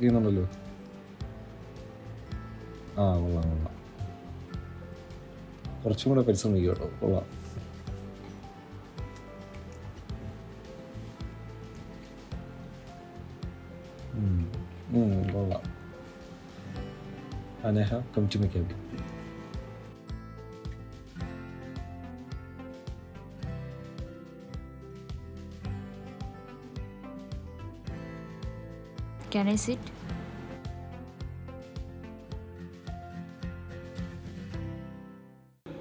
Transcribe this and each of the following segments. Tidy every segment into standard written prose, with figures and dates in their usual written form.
ചെയ്യുന്നുണ്ടല്ലോ. ആ കൊള്ളാം കൊള്ളാം, കുറച്ചും കൂടെ പരിശ്രമിക്കുക കേട്ടോ. കൊള്ളാം. കൊള്ളാം. Aneha come to my cabin. Can I sit?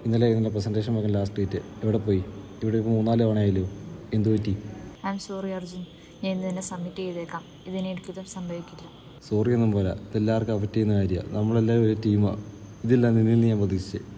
ഇന്നലെ പ്രസൻറ്റേഷൻ വെക്കാൻ ലാസ്റ്റ് ഡേറ്റ്. എവിടെ പോയി? ഇവിടെ ഇപ്പോൾ 3-4 തവണ ആയാലോ. എന്തു പറ്റി? ഐ എം സോറി അർജുൻ, ഞാൻ ഇന്ന് തന്നെ സബ്മിറ്റ് ചെയ്തേക്കാം. ഇതിന് ഒരിക്കലും സംഭവിക്കില്ല. സോറി ഒന്നും പോരാ, ഇതെല്ലാവർക്കും അഫക്റ്റ് ചെയ്യുന്ന കാര്യമാണ്. നമ്മളെല്ലാവരും ഒരു ടീമാണ്. ഇതില്ല നിന്നിൽ നിന്ന് ഞാൻ പ്രതീക്ഷിച്ചത്.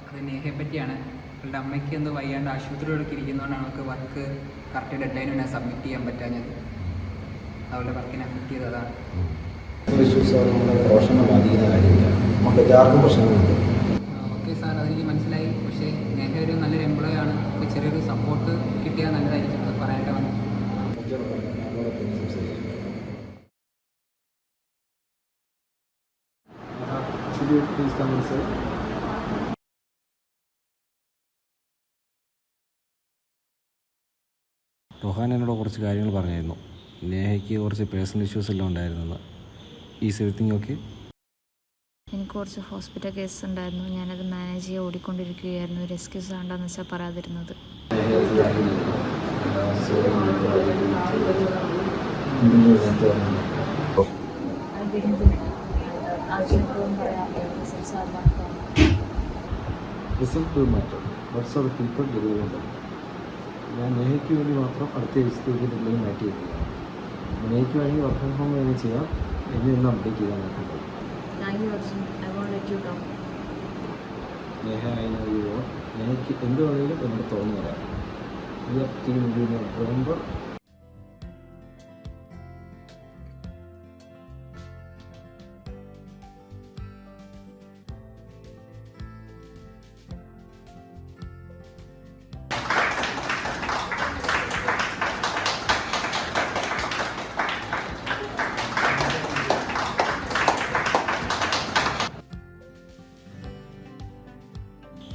അത് നേഹയെ പറ്റിയാണ്. അവളുടെ അമ്മയ്ക്ക് എന്തോ വയ്യാണ്ട് ആശുപത്രിയിലൊക്കെ ഇരിക്കുന്നതുകൊണ്ടാണ് അവൾക്ക് work correct dead line submit ചെയ്യാൻ പറ്റാഞ്ഞത്. അവളുടെ വർക്കിനെ അഫക്റ്റ് ചെയ്തതാണ്. ഓക്കെ സാർ, അതെനിക്ക് മനസ്സിലായി. പക്ഷേ നേഹ ഒരു നല്ലൊരു എംപ്ലോയി ആണ്. അപ്പോൾ ചെറിയൊരു സപ്പോർട്ട് കിട്ടിയാൽ നല്ലതായിരിക്കും. അത് പറയാനായിട്ട് വന്നു. റൊഹാൻ എന്നോട് കുറച്ച് കാര്യങ്ങൾ പറഞ്ഞായിരുന്നു. നേഹയ്ക്ക് കുറച്ച് പേഴ്സണൽ ഇഷ്യൂസ് എല്ലാം ഉണ്ടായിരുന്നെന്ന്. Is everything okay? എനിക്ക് കുറച്ച് ഹോസ്പിറ്റൽ കേസ് ഉണ്ടായിരുന്നു. ഞാനത് മാനേജ് ചെയ്യാൻ ഓടിക്കൊണ്ടിരിക്കുകയായിരുന്നു. ഒരു എക്സ്ക്യൂസ് വേണ്ടെന്ന് വെച്ചാൽ പറയാതിരുന്നത്. ഞാൻ നേഹയ്ക്ക് വേണ്ടി മാത്രം അടുത്ത ദിവസത്തേക്ക് എന്തെങ്കിലും മാറ്റി വയ്ക്കുകയാണ്. നേഹയ്ക്ക് വേണമെങ്കിൽ വർക്ക് ഫ്രം ഹോം വേണമെങ്കിൽ ചെയ്യാം. എന്നെ ഒന്ന് അപ്ഡേറ്റ് ചെയ്താൽ നോക്കുന്നത്. നേഹ അതിനോ നേഹയ്ക്ക് എന്ത് വേണമെങ്കിലും എന്നോട് തുറന്നു തരാം. നവംബർ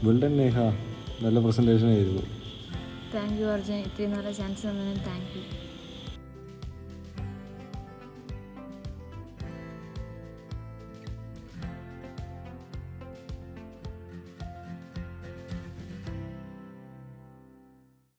വെൽഡൺ നേഹ, നല്ല പ്രസൻറ്റേഷൻ ആയിരുന്നു. താങ്ക് യു അർജുൻ, ഇത്രയും നല്ല ചാൻസ് തന്നതിന് താങ്ക് യു.